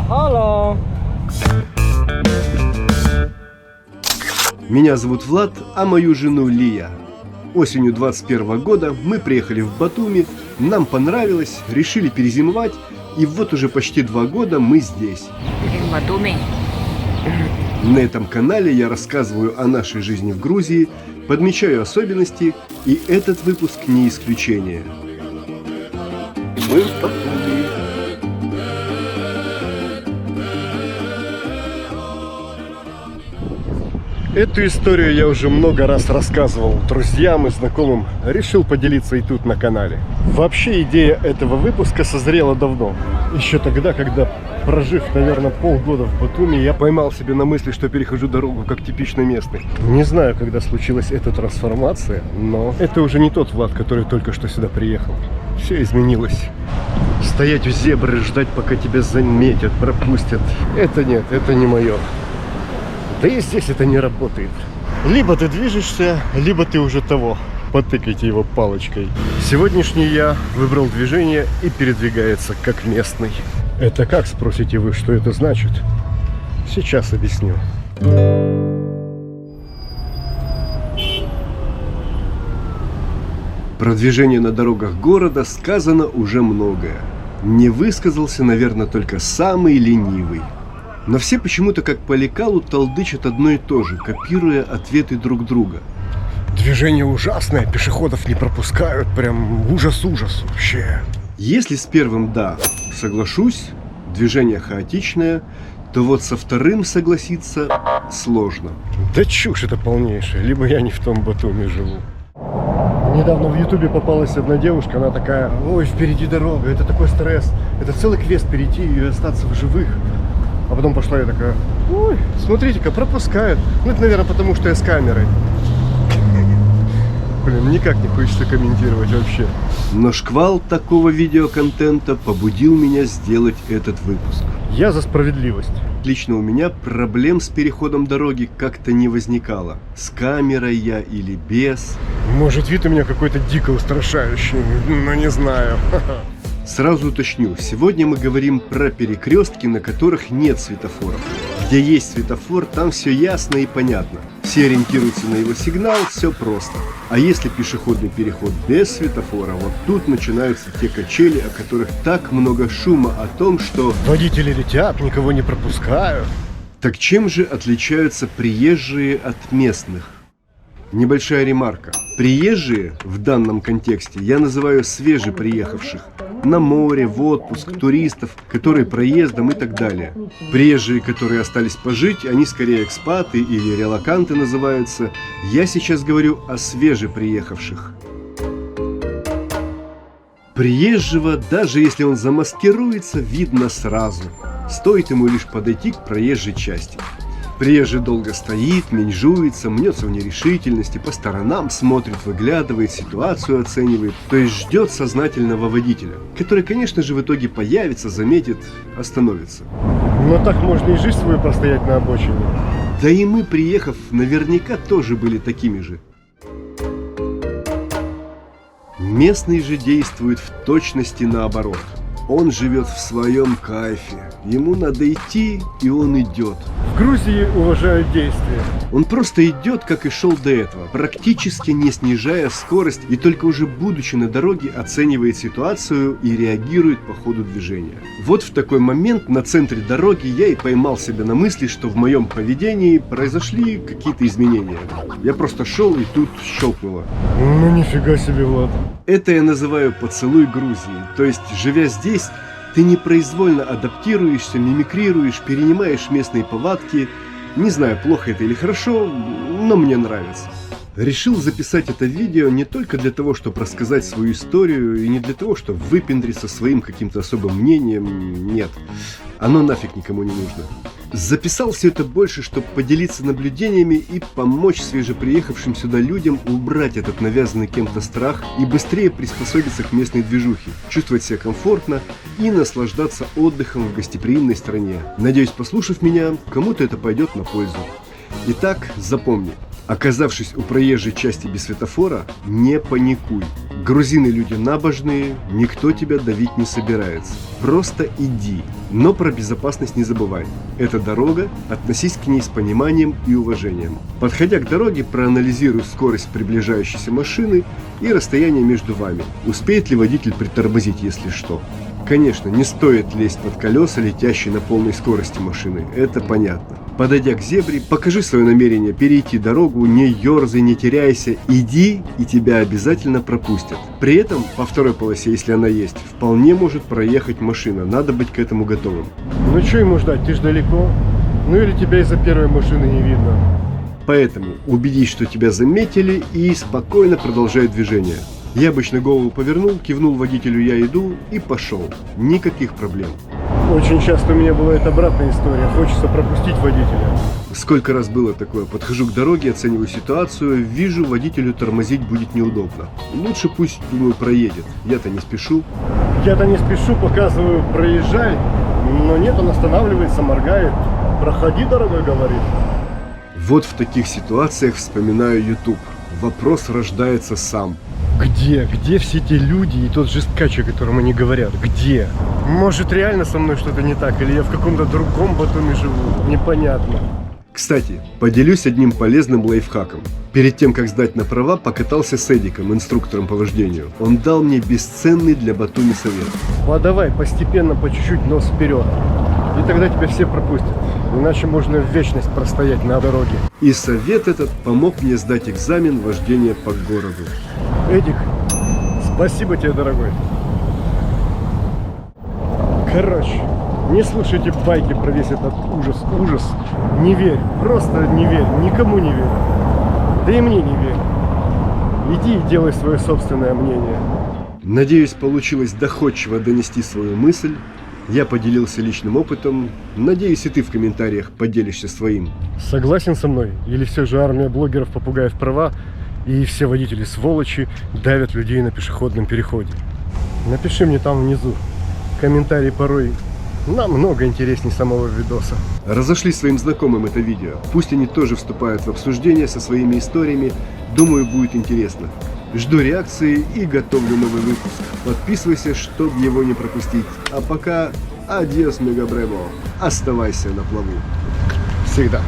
Алло. Меня зовут Влад, а мою жену Лия. Осенью 2021 года мы приехали в Батуми, нам понравилось, решили перезимовать, и вот уже почти 2 года мы здесь. Батуми. На этом канале я рассказываю о нашей жизни в Грузии, подмечаю особенности, и этот выпуск не исключение. Мы в Батуми. Эту историю я уже много раз рассказывал друзьям и знакомым, решил поделиться и тут на канале. Вообще идея этого выпуска созрела давно. Еще тогда, когда, прожив, наверное, полгода в Батуми, я поймал себе на мысли, что перехожу дорогу как типичный местный. Не знаю, когда случилась эта трансформация, но это уже не тот Влад, который только что сюда приехал. Все изменилось. Стоять у зебры, ждать, пока тебя заметят, пропустят. Это нет, это не мое. Да и здесь это не работает. Либо ты движешься, либо ты уже того. Потыкайте его палочкой. Сегодняшний я выбрал движение и передвигается как местный. Это как, спросите вы, что это значит? Сейчас объясню. Про движение на дорогах города сказано уже многое. Не высказался, наверное, только самый ленивый. Но все почему-то как по лекалу толдычат одно и то же, копируя ответы друг друга. Движение ужасное, пешеходов не пропускают, прям ужас-ужас вообще. Если с первым «да» соглашусь, движение хаотичное, то вот со вторым согласиться сложно. Да чушь это полнейшая, либо я не в том Батуми живу. Недавно в Ютубе попалась одна девушка, она такая: ой, впереди дорога, это такой стресс, это целый квест перейти и остаться в живых. А потом пошла я такая: ой, смотрите-ка, пропускают. Ну, это, наверное, потому что я с камерой. Блин, никак не хочется комментировать вообще. Но шквал такого видеоконтента побудил меня сделать этот выпуск. Я за справедливость. Лично у меня проблем с переходом дороги как-то не возникало. С камерой я или без. Может, вид у меня какой-то дико устрашающий, но не знаю. Сразу уточню, сегодня мы говорим про перекрестки, на которых нет светофоров. Где есть светофор, там все ясно и понятно. Все ориентируются на его сигнал, все просто. А если пешеходный переход без светофора, вот тут начинаются те качели, о которых так много шума, о том, что водители летят, никого не пропускают. Так чем же отличаются приезжие от местных? Небольшая ремарка. Приезжие в данном контексте я называю свежеприехавших. На море, в отпуск, туристов, которые проездом и так далее. Приезжие, которые остались пожить, они скорее экспаты или релоканты называются. Я сейчас говорю о свежеприехавших. Приезжего, даже если он замаскируется, видно сразу. Стоит ему лишь подойти к проезжей части. Приезжий долго стоит, менжуется, мнется в нерешительности, по сторонам смотрит, выглядывает, ситуацию оценивает, то есть ждет сознательного водителя, который, конечно же, в итоге появится, заметит, остановится. Но так можно и жизнь свою простоять на обочине. Да и мы, приехав, наверняка тоже были такими же. Местный же действует в точности наоборот. Он живет в своем кайфе. Ему надо идти, и он идет. В Грузии уважают действия. Он просто идет, как и шел до этого, практически не снижая скорость, и только уже будучи на дороге оценивает ситуацию и реагирует по ходу движения. Вот в такой момент на центре дороги я и поймал себя на мысли, что в моем поведении произошли какие-то изменения. Я просто шел, и тут щелкнуло. Ну нифига себе, Влад. Это я называю поцелуй Грузии. То есть, живя здесь, ты непроизвольно адаптируешься, мимикрируешь, перенимаешь местные повадки. Не знаю, плохо это или хорошо, но мне нравится. Решил записать это видео не только для того, чтобы рассказать свою историю, и не для того, чтобы выпендриться своим каким-то особым мнением. Нет, оно нафиг никому не нужно. Записал все это больше, чтобы поделиться наблюдениями и помочь свежеприехавшим сюда людям убрать этот навязанный кем-то страх и быстрее приспособиться к местной движухе, чувствовать себя комфортно и наслаждаться отдыхом в гостеприимной стране. Надеюсь, послушав меня, кому-то это пойдет на пользу. Итак, запомни. Оказавшись у проезжей части без светофора, не паникуй. Грузины люди набожные, никто тебя давить не собирается. Просто иди. Но про безопасность не забывай. Это дорога, относись к ней с пониманием и уважением. Подходя к дороге, проанализируй скорость приближающейся машины и расстояние между вами. Успеет ли водитель притормозить, если что? Конечно, не стоит лезть под колеса, летящей на полной скорости машины, это понятно. Подойдя к зебре, покажи свое намерение перейти дорогу, не ерзай, не теряйся, иди, и тебя обязательно пропустят. При этом по второй полосе, если она есть, вполне может проехать машина, надо быть к этому готовым. Ну что ему ждать, ты ж далеко. Ну или тебя из-за первой машины не видно. Поэтому убедись, что тебя заметили, и спокойно продолжай движение. Я обычно голову повернул, кивнул водителю «я иду» и пошел. Никаких проблем. Очень часто у меня бывает обратная история. Хочется пропустить водителя. Сколько раз было такое. Подхожу к дороге, оцениваю ситуацию, вижу, водителю тормозить будет неудобно. Лучше пусть, думаю, проедет. Я-то не спешу. Я-то не спешу, показываю «проезжай». Но нет, он останавливается, моргает. «Проходи, дорогой», говорит. Вот в таких ситуациях вспоминаю YouTube. Вопрос рождается сам. Где все те люди и тот жесткач, о котором они говорят? Где? Может, реально со мной что-то не так? Или я в каком-то другом батуме живу? Непонятно. Кстати, поделюсь одним полезным лайфхаком. Перед тем, как сдать на права, покатался с Эдиком, инструктором по вождению. Он дал мне бесценный для Батуми совет. Давай постепенно, по чуть-чуть, нос вперед. И тогда тебя все пропустят. Иначе можно в вечность простоять на дороге. И совет этот помог мне сдать экзамен вождения по городу. Эдик, спасибо тебе, дорогой. Короче, не слушайте байки про весь этот ужас. Ужас. Не верь, просто не верь, никому не верь. Да и мне не верь. Иди и делай свое собственное мнение. Надеюсь, получилось доходчиво донести свою мысль. Я поделился личным опытом. Надеюсь, и ты в комментариях поделишься своим. Согласен со мной? Или все же армия блогеров-попугаев права, и все водители сволочи давят людей на пешеходном переходе? Напиши мне там внизу. Комментарии порой намного интереснее самого видоса. Разошли своим знакомым это видео. Пусть они тоже вступают в обсуждение со своими историями. Думаю, будет интересно. Жду реакции и готовлю новый выпуск. Подписывайся, чтобы его не пропустить. А пока, адьос, мегабрево. Оставайся на плаву. Всегда.